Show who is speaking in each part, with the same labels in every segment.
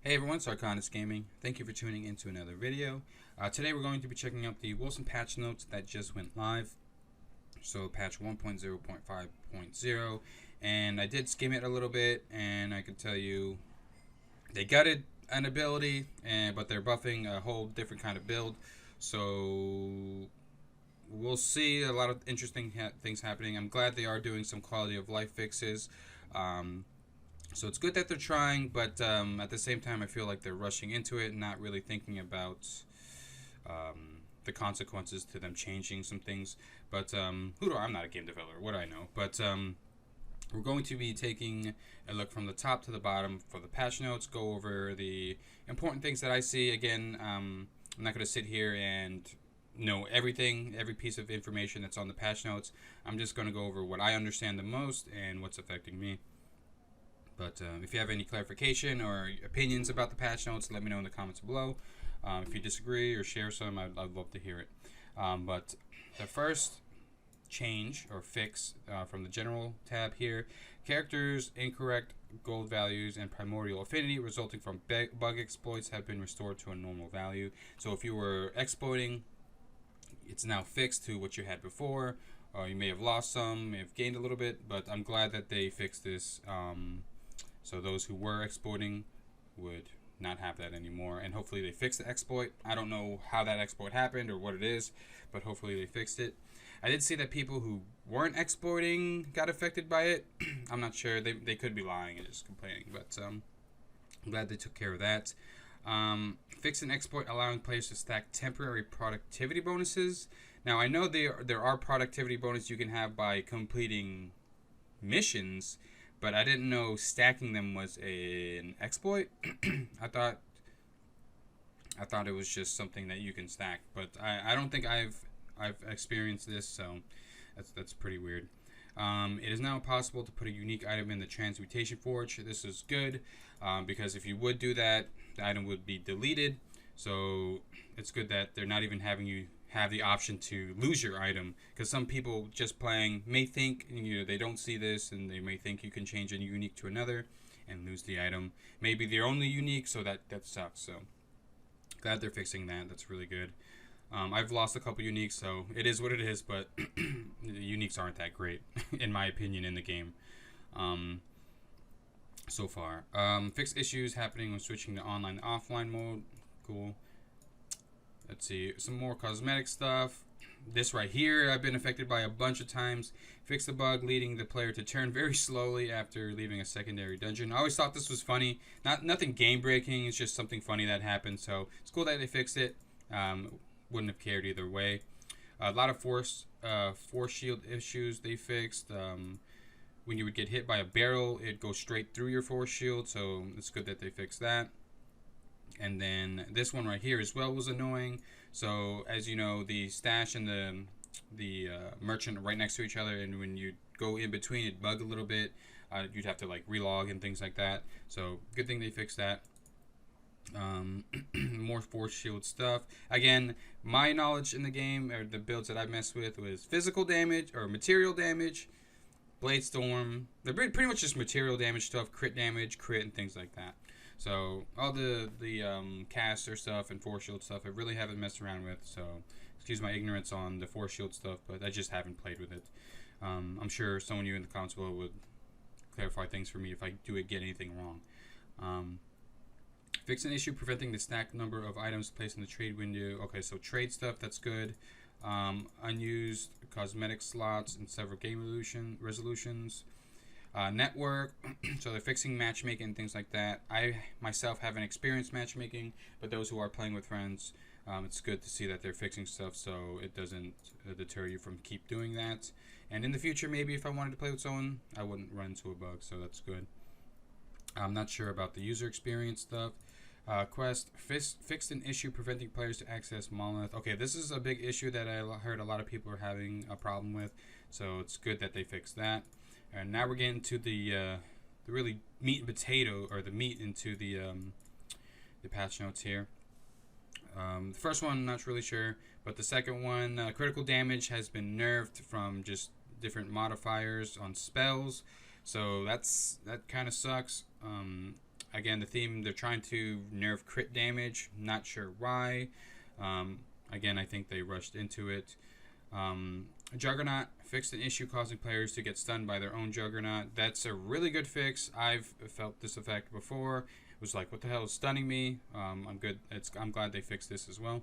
Speaker 1: Hey everyone, Sarconis Gaming. Thank you for tuning into another video. Today we're going to be checking out the Wolcen patch notes that just went live. So patch 1.0.5.0, and I did skim it a little bit, and I can tell you they gutted an ability, but they're buffing a whole different kind of build. So we'll see a lot of interesting things happening. I'm glad they are doing some quality of life fixes. So it's good that they're trying, but at the same time, I feel like they're rushing into it and not really thinking about the consequences to them changing some things. But I'm not a game developer. What do I know? But we're going to be taking a look from the top to the bottom for the patch notes, go over the important things that I see. Again, I'm not going to sit here and know everything, every piece of information that's on the patch notes. I'm just going to go over what I understand the most and what's affecting me. But if you have any clarification or opinions about the patch notes, let me know in the comments below. If you disagree or share some, I'd love to hear it. But the first change or fix from the general tab here, characters' incorrect gold values and primordial affinity resulting from bug exploits have been restored to a normal value. So if you were exploiting, it's now fixed to what you had before. You may have lost some, may have gained a little bit, but I'm glad that they fixed this. So those who were exploiting would not have that anymore, and hopefully they fix the exploit. I don't know how that exploit happened or what it is, but hopefully they fixed it. I did see that people who weren't exploiting got affected by it. I'm not sure. They could be lying and just complaining, but I'm glad they took care of that. Fix an exploit allowing players to stack temporary productivity bonuses. Now, I know there are productivity bonuses you can have by completing missions, but I didn't know stacking them was an exploit. I thought it was just something that you can stack, but I don't think I've experienced this, so that's pretty weird. It is now possible to put a unique item in the Transmutation Forge. This is good because if you would do that, the item would be deleted. So it's good that they're not even having you have the option to lose your item, because some people just playing may think, they don't see this and they may think you can change a unique to another and lose the item. Maybe they're only unique, so that sucks. So glad they're fixing that. That's really good. I've lost a couple uniques, so it is what it is, but the uniques aren't that great in my opinion in the game so far. Fix issues happening when switching to online to offline mode. Cool. Let's see, some more cosmetic stuff. This right here I've been affected by a bunch of times. Fix the bug leading the player to turn very slowly after leaving a secondary dungeon. I always thought this was funny. Nothing game breaking, it's just something funny that happened. So it's cool that they fixed it. Wouldn't have cared either way. A lot of force shield issues they fixed. When you would get hit by a barrel, it'd go straight through your force shield, so it's good that they fixed that. And then this one right here as well was annoying. So as you know, the stash and the merchant are right next to each other, and when you go in between, it bug a little bit. You'd have to like relog and things like that. So good thing they fixed that. More force shield stuff. Again, my knowledge in the game, or the builds that I messed with, was physical damage or material damage, blade storm. They're pretty much just material damage stuff, crit damage, crit, and things like that. So all the caster stuff and force shield stuff I really haven't messed around with, so excuse my ignorance on the force shield stuff, but I just haven't played with it. I'm sure someone of you in the comments below would clarify things for me if I do get anything wrong. Fix an issue preventing the stacked number of items placed in the trade window. Okay, so trade stuff, that's good. Unused cosmetic slots in several game resolutions. Network, so they're fixing matchmaking and things like that. I myself haven't experienced matchmaking, but those who are playing with friends, it's good to see that they're fixing stuff so it doesn't deter you from keep doing that. And in the future, maybe if I wanted to play with someone, I wouldn't run into a bug, so that's good. I'm not sure about the user experience stuff. Quest, fixed an issue preventing players to access Monolith. Okay, this is a big issue that I heard a lot of people are having a problem with, so it's good that they fixed that. And now we're getting to the really meat and potato, or the meat into the patch notes here. The first one, I'm not really sure, but the second one, critical damage has been nerfed from just different modifiers on spells, so that kind of sucks. again, the theme, they're trying to nerf crit damage. Not sure why. Again, I think they rushed into it. Juggernaut fixed an issue causing players to get stunned by their own Juggernaut. That's a really good fix. I've felt this effect before. It was like, what the hell is stunning me? I'm good. I'm glad they fixed this as well.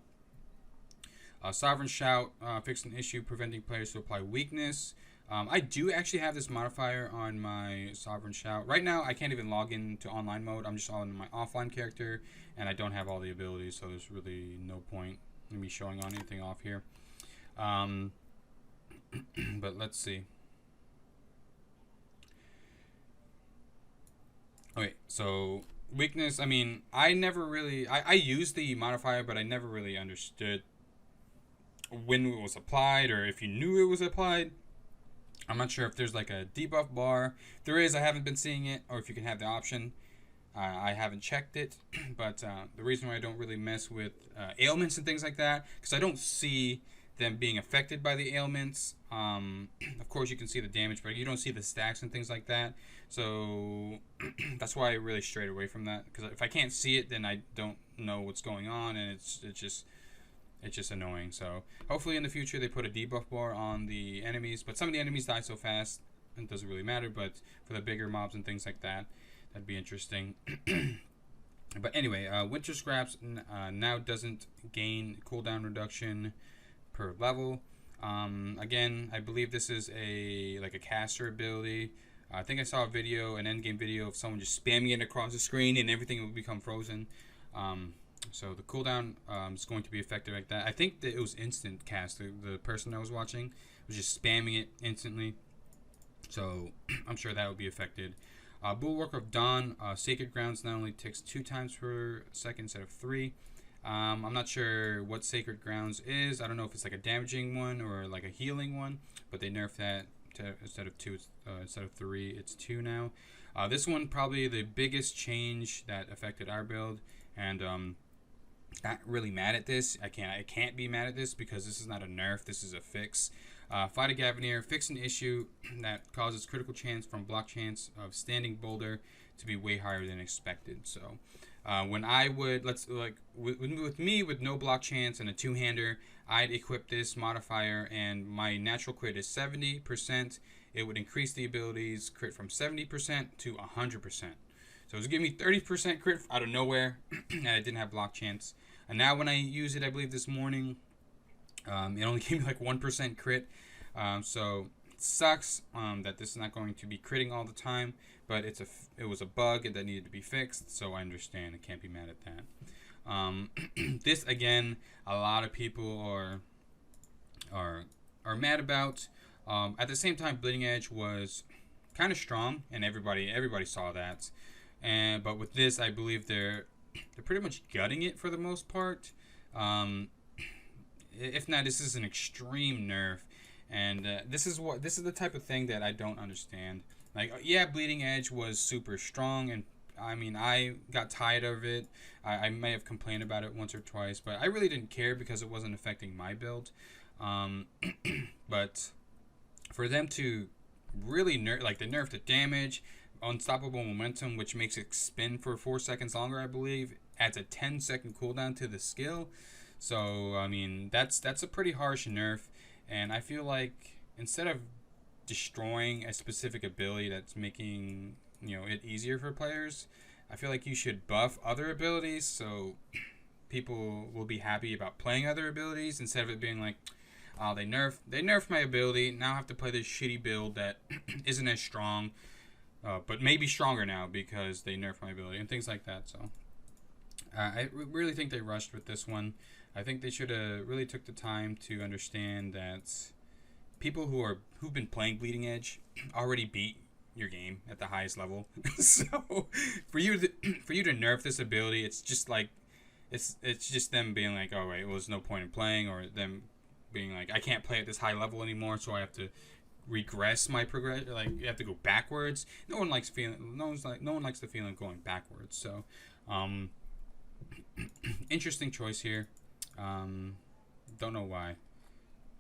Speaker 1: Sovereign Shout fixed an issue preventing players to apply weakness. I do actually have this modifier on my Sovereign Shout. Right now, I can't even log into online mode. I'm just on my offline character, and I don't have all the abilities, so there's really no point in me showing on anything off here. But let's see. Okay, so weakness, I mean, I never really, I used the modifier, but I never really understood when it was applied or if you knew it was applied. I'm not sure if there's like a debuff bar. If there is, I haven't been seeing it, or if you can have the option. I haven't checked it, but the reason why I don't really mess with ailments and things like that, because I don't see them being affected by the ailments. Of course, you can see the damage, but you don't see the stacks and things like that. So that's why I really strayed away from that, because if I can't see it, then I don't know what's going on, and it's just annoying. So hopefully in the future they put a debuff bar on the enemies, but some of the enemies die so fast it doesn't really matter. But for the bigger mobs and things like that, that'd be interesting. But anyway, Winter Scraps now doesn't gain cooldown reduction per level. Again, I believe this is a caster ability. I think I saw a video, an endgame video, of someone just spamming it across the screen and everything will become frozen. So the cooldown is going to be effective like that. I think that it was instant cast. The person I was watching was just spamming it instantly. So I'm sure that will be affected. Bulwark of Dawn, Sacred Grounds not only ticks 2 times per second instead of 3. I'm not sure what Sacred Grounds is. I don't know if it's like a damaging one or like a healing one, but they nerfed that to, instead of 3, it's 2 now. This one probably the biggest change that affected our build, and not really mad at this. I can't be mad at this because this is not a nerf. This is a fix. Fight a Gavenier, fix an issue that causes critical chance from block chance of standing boulder to be way higher than expected. So when I would, with me with no block chance and a 2-hander, I'd equip this modifier, and my natural crit is 70%. It would increase the ability's crit from 70% to 100%. So it was giving me 30% crit out of nowhere, and I didn't have block chance. And now when I use it, I believe this morning, it only gave me like 1% crit. So it sucks that this is not going to be critting all the time, but it was a bug that needed to be fixed, so I understand. I can't be mad at that. This again, a lot of people are mad about. At the same time, Bleeding Edge was kind of strong, and everybody saw that. But with this, I believe they're pretty much gutting it for the most part. If not, this is an extreme nerf, and this is the type of thing that I don't understand. Like, yeah, Bleeding Edge was super strong, and I mean, I got tired of it. I may have complained about it once or twice, but I really didn't care because it wasn't affecting my build. But for them to really they nerfed the damage, unstoppable momentum, which makes it spin for 4 seconds longer, I believe, adds a 10-second cooldown to the skill. So I mean, that's a pretty harsh nerf, and I feel like instead of destroying a specific ability that's making it easier for players, I feel like you should buff other abilities so people will be happy about playing other abilities, instead of it being like, oh, they nerfed my ability, now I have to play this shitty build that isn't as strong, but maybe stronger now because they nerfed my ability and things like that. So I really think they rushed with this one. I think they should have really took the time to understand that people who've been playing Bleeding Edge already beat your game at the highest level. So for you to nerf this ability, it's just like it's just them being like, oh wait, well, there's no point in playing, or them being like, I can't play at this high level anymore, so I have to regress my progress. Like, you have to go backwards. No one likes the feeling of going backwards. So interesting choice here. Don't know why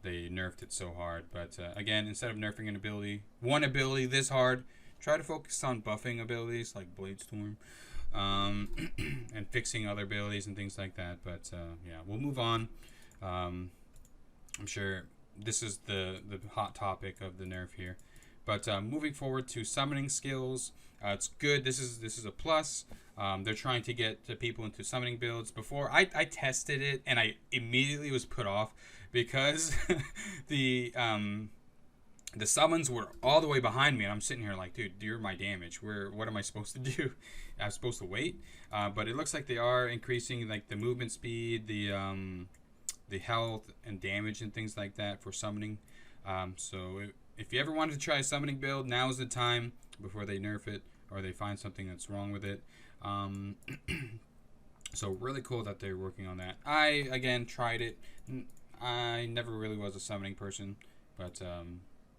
Speaker 1: they nerfed it so hard, but again, instead of nerfing one ability this hard, try to focus on buffing abilities like Blade Storm. and fixing other abilities and things like that. But yeah, we'll move on. I'm sure this is the hot topic of the nerf here. But moving forward to summoning skills, it's good. This is a plus. They're trying to get the people into summoning builds. Before I tested it and I immediately was put off because the summons were all the way behind me, and I'm sitting here like, dude, you're my damage. What am I supposed to do? I'm supposed to wait. But it looks like they are increasing like the movement speed, the health and damage and things like that for summoning. So if you ever wanted to try a summoning build, now is the time before they nerf it or they find something that's wrong with it. So really cool that they're working on that. I again tried it. I never really was a summoning person, but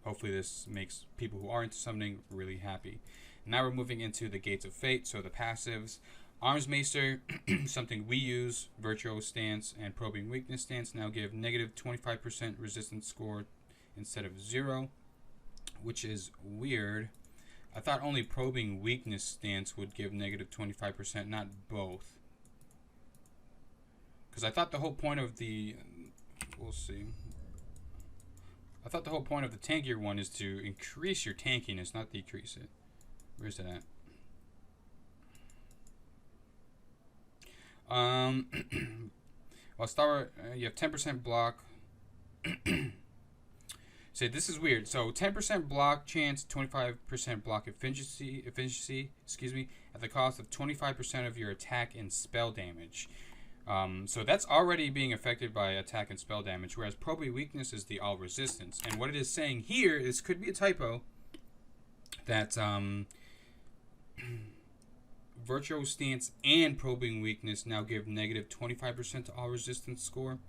Speaker 1: hopefully this makes people who are into summoning really happy. Now we're moving into the Gates of Fate, so the passives. Arms Maester, something we use, Virtual Stance and Probing Weakness Stance now give negative 25% resistance score instead of 0, which is weird. I thought only Probing Weakness Stance would give negative 25%, not both. Because I thought the whole point of the... We'll see. I thought the whole point of the tankier one is to increase your tankiness, not decrease it. Where's that at? Well, you have 10% block. So this is weird. So 10% block chance, 25% block efficiency, excuse me, at the cost of 25% of your attack and spell damage. So that's already being affected by attack and spell damage, whereas Probing Weakness is the all resistance. And what it is saying here, this could be a typo, that Virtual Stance and Probing Weakness now give negative 25% to all resistance score.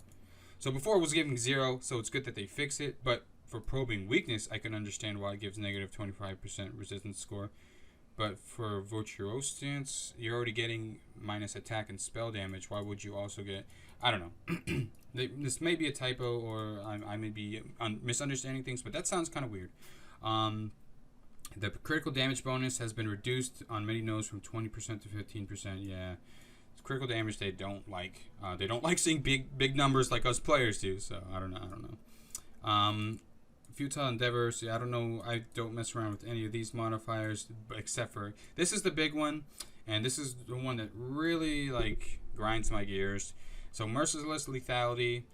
Speaker 1: So before it was giving 0, so it's good that they fix it. But for Probing Weakness, I can understand why it gives negative 25% resistance score. But for Virtual Stance, you're already getting minus attack and spell damage. Why would you also get... I don't know. This may be a typo, or I may be misunderstanding things, but that sounds kind of weird. The critical damage bonus has been reduced on many nodes from 20% to 15%. Yeah, it's critical damage they don't like. They don't like seeing big numbers like us players do. So I don't know. Futile endeavors. Yeah, I don't know. I don't mess around with any of these modifiers except for this is the big one, and this is the one that really like grinds my gears. So merciless lethality.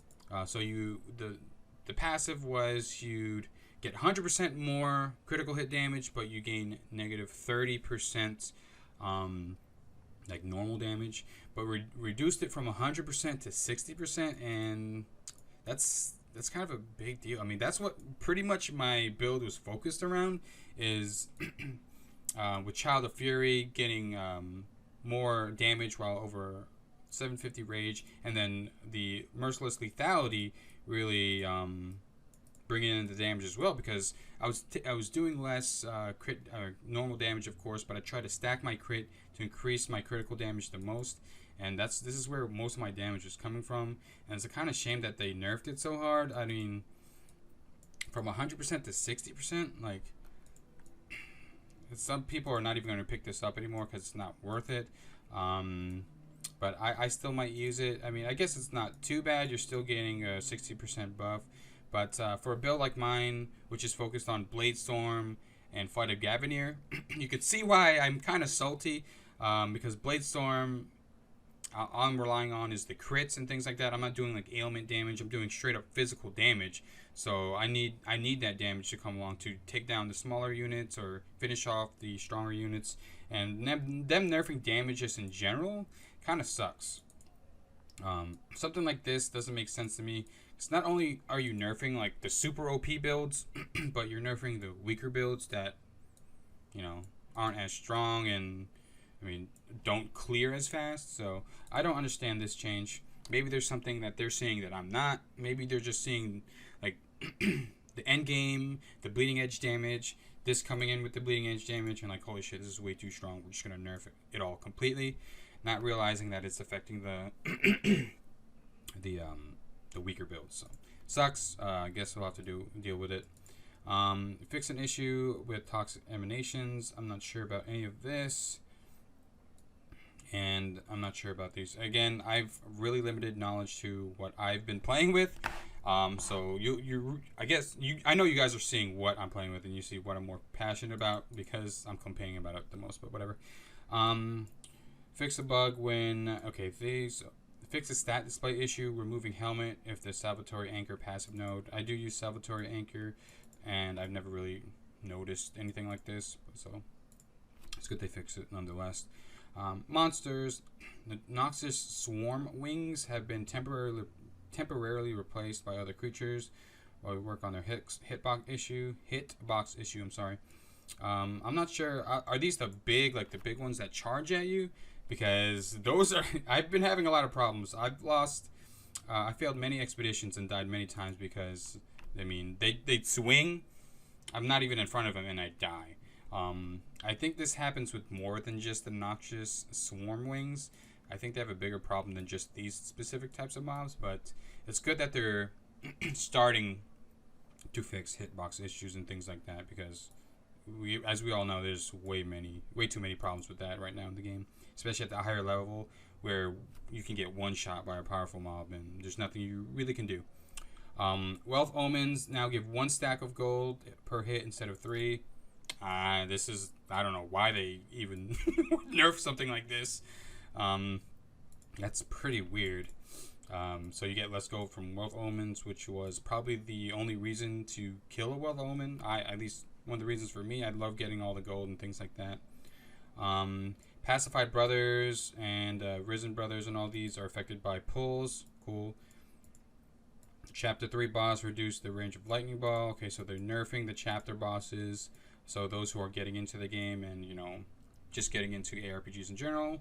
Speaker 1: So the passive was you'd get 100% more critical hit damage, but you gain negative 30% like normal damage. But reduced it from 100% to 60%, and that's kind of a big deal. I mean, that's what pretty much my build was focused around, is with Child of Fury getting more damage while over 750 rage, and then the merciless lethality really bringing in the damage as well, because I was doing less crit normal damage, of course, but I tried to stack my crit to increase my critical damage the most, and this is where most of my damage is coming from. And it's a kind of shame that they nerfed it so hard. I mean, from 100% to 60%, like some people are not even going to pick this up anymore because it's not worth it. But I still might use it. I mean, I guess it's not too bad. You're still getting a 60% buff. But for a build like mine, which is focused on Bladestorm and Flight of Gavineer, you could see why I'm kind of salty. Because Bladestorm, all I'm relying on is the crits and things like that. I'm not doing like ailment damage. I'm doing straight up physical damage. So I need that damage to come along to take down the smaller units or finish off the stronger units. And them nerfing damage just in general kind of sucks. Something like this doesn't make sense to me. It's not only are you nerfing like the super OP builds, but you're nerfing the weaker builds that, you know, aren't as strong and, I mean, don't clear as fast. So I don't understand this change. Maybe there's something that they're seeing that I'm not. Maybe they're just seeing like the Endgame, the bleeding edge damage, this coming in with the bleeding edge damage, and like, holy shit, this is way too strong. We're just gonna nerf it all completely, not realizing that it's affecting the the weaker builds. So sucks. I guess we'll have to deal with it. Fix an issue with toxic emanations. I'm not sure about any of this. and I'm not sure about these. Again, I've really limited knowledge to what I've been playing with. So I know you guys are seeing what I'm playing with, and you see what I'm more passionate about because I'm complaining about it the most. But whatever. Fix a bug when these. Fix a stat display issue, removing helmet if the salvatory anchor passive node. I do use salvatory anchor, and I've never really noticed anything like this, so it's good they fix it nonetheless. Monsters, the Noxus swarm wings have been temporarily replaced by other creatures while we work on their hitbox issue. I'm sorry. I'm not sure. Are these the big ones that charge at you? Because those are, I've been having a lot of problems. I failed many expeditions and died many times because, I mean, they'd swing. I'm not even in front of them and I die. I think this happens with more than just the noxious swarm wings. I think they have a bigger problem than just these specific types of mobs, but it's good that they're starting to fix hitbox issues and things like that because as we all know, there's way too many problems with that right now in the game. Especially at the higher level where you can get one shot by a powerful mob and there's nothing you really can do. Wealth Omens now give 1 stack of gold per hit instead of 3. I don't know why they even nerf something like this. That's pretty weird. So you get less gold from Wealth Omens, which was probably the only reason to kill a Wealth Omen. At least one of the reasons for me. I love getting all the gold and things like that. Pacified Brothers and Risen Brothers and all these are affected by pulls. Cool. Chapter 3 boss reduced the range of Lightning Ball. Okay, so they're nerfing the chapter bosses. So those who are getting into the game and, just getting into ARPGs in general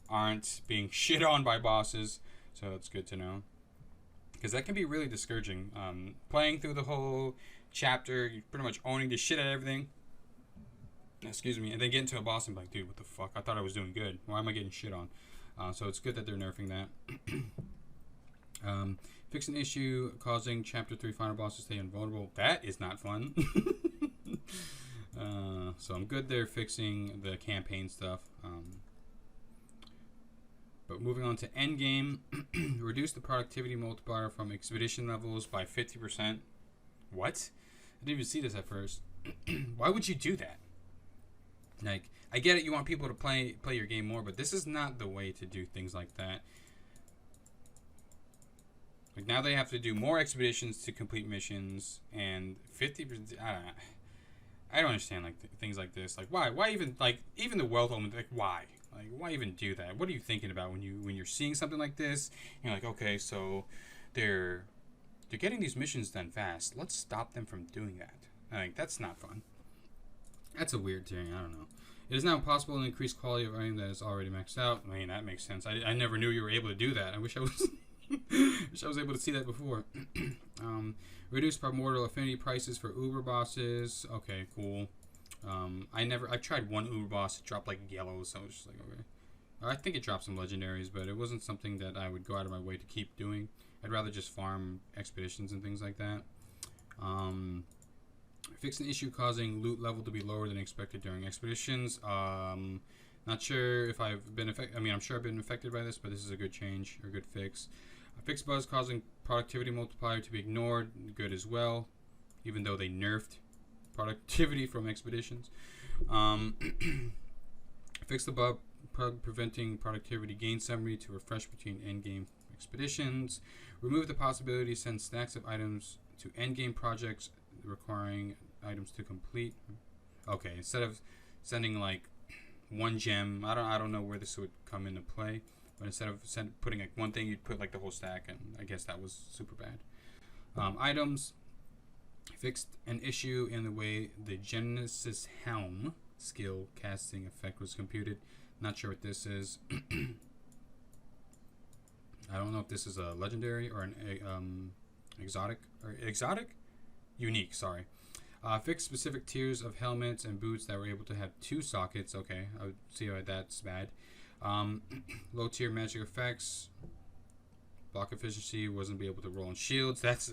Speaker 1: aren't being shit on by bosses. So that's good to know. Because that can be really discouraging. Playing through the whole chapter, you're pretty much owning the shit out of everything. Excuse me, and then get into a boss and be like, dude, what the fuck? I thought I was doing good. Why am I getting shit on? So it's good that they're nerfing that. Fix an issue causing Chapter 3 final boss to stay invulnerable. That is not fun. So I'm good they're fixing the campaign stuff. But moving on to Endgame. Reduce the productivity multiplier from expedition levels by 50%. What? I didn't even see this at first. Why would you do that? Like, I get it, you want people to play your game more, but this is not the way to do things like that. Like, now they have to do more expeditions to complete missions, and 50%, I don't understand, things like this. Like, why even, even the Wealth Omen, why? Like, why even do that? What are you thinking about when you're seeing something like this? You're like, okay, so they're getting these missions done fast. Let's stop them from doing that. Like, that's not fun. That's a weird thing. I don't know. It is now possible to increase quality of item that is already maxed out. I mean, that makes sense. I never knew you were able to do that. I wish I was wish I was able to see that before. Reduce primordial affinity prices for Uber bosses. Okay, cool. I've tried one Uber boss. It dropped yellow, so I was just like, okay. I think it dropped some legendaries, but it wasn't something that I would go out of my way to keep doing. I'd rather just farm expeditions and things like that. Fix an issue causing loot level to be lower than expected during expeditions. Not sure if I've been affected. I mean, I'm sure I've been affected by this, but this is a good change or good fix. Fix buzz causing productivity multiplier to be ignored. Good as well, even though they nerfed productivity from expeditions. Fix the bug preventing productivity gain summary to refresh between endgame expeditions. Remove the possibility to send stacks of items to endgame projects requiring items to complete. Okay, instead of sending one gem, I don't know where this would come into play, but instead of putting one thing, you'd put the whole stack, and I guess that was super bad. Items. Fixed an issue in the way the Genesis Helm skill casting effect was computed. Not sure what this is. I don't know if this is a legendary or an exotic. Unique, sorry. Fix specific tiers of helmets and boots that were able to have 2 sockets. Okay, I would see why that's bad. Low tier magic effects. Block efficiency, wasn't be able to roll on shields. That'd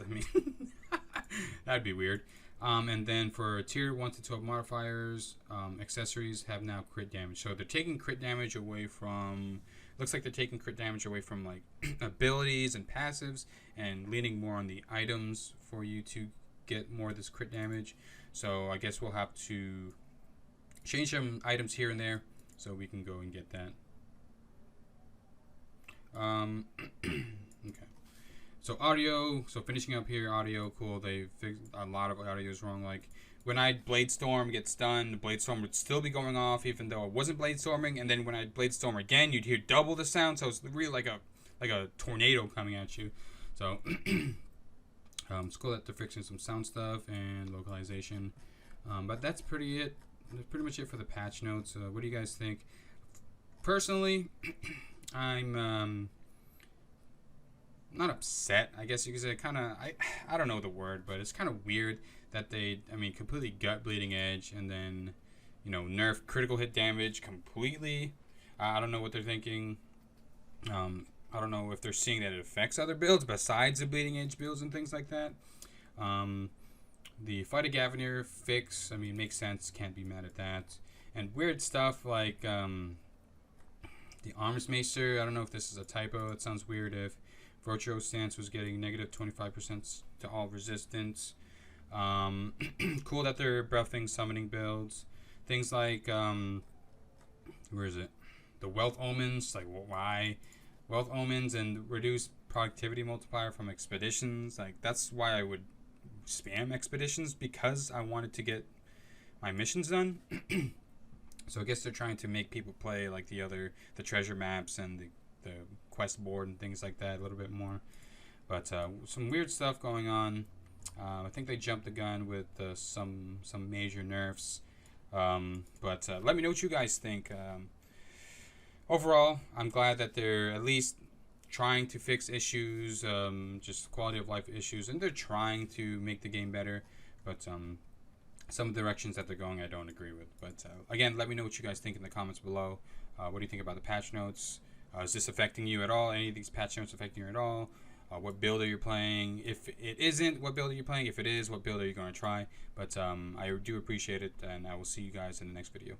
Speaker 1: be weird. And then for tier 1 to 12 modifiers, accessories have now crit damage. So they're taking crit damage away from. Looks like they're taking crit damage away from like abilities and passives, and leaning more on the items for you to get more of this crit damage. So I guess we'll have to change some items here and there so we can go and get that. Okay. So audio, so finishing up here, audio, cool. They fixed a lot of audio is wrong. Like when I Blade Storm gets done, the Blade Storm would still be going off even though it wasn't Blade Storming. And then when I Blade Storm again, you'd hear double the sound. So it's really like a tornado coming at you. So it's cool that they're fixing some sound stuff and localization. But that's pretty it. That's pretty much it for the patch notes. What do you guys think? Personally, I'm not upset, I guess you could say. I don't know the word, but it's kind of weird that they, completely gut bleeding edge and then, nerf critical hit damage completely. I don't know what they're thinking. I don't know if they're seeing that it affects other builds besides the bleeding edge builds and things like that. The Fight of Gavnir fix, makes sense. Can't be mad at that. And weird stuff like the Arms Maester. I don't know if this is a typo. It sounds weird if Virtuo's stance was getting negative 25% to all resistance. Cool that they're buffing summoning builds. Things like, where is it? The Wealth Omens. Like, why? Wealth Omens and reduced productivity multiplier from expeditions. Like, that's why I would spam expeditions, because I wanted to get my missions done. So I guess they're trying to make people play like the treasure maps and the quest board and things like that a little bit more. But some weird stuff going on. I think they jumped the gun with some major nerfs. But let me know what you guys think. Overall, I'm glad that they're at least trying to fix issues, just quality of life issues, and they're trying to make the game better. But some of the directions that they're going, I don't agree with. But again, let me know what you guys think in the comments below. What do you think about the patch notes? Is this affecting you at all? Any of these patch notes affecting you at all? What build are you playing? If it isn't, what build are you playing? If it is, what build are you going to try? But I do appreciate it, and I will see you guys in the next video.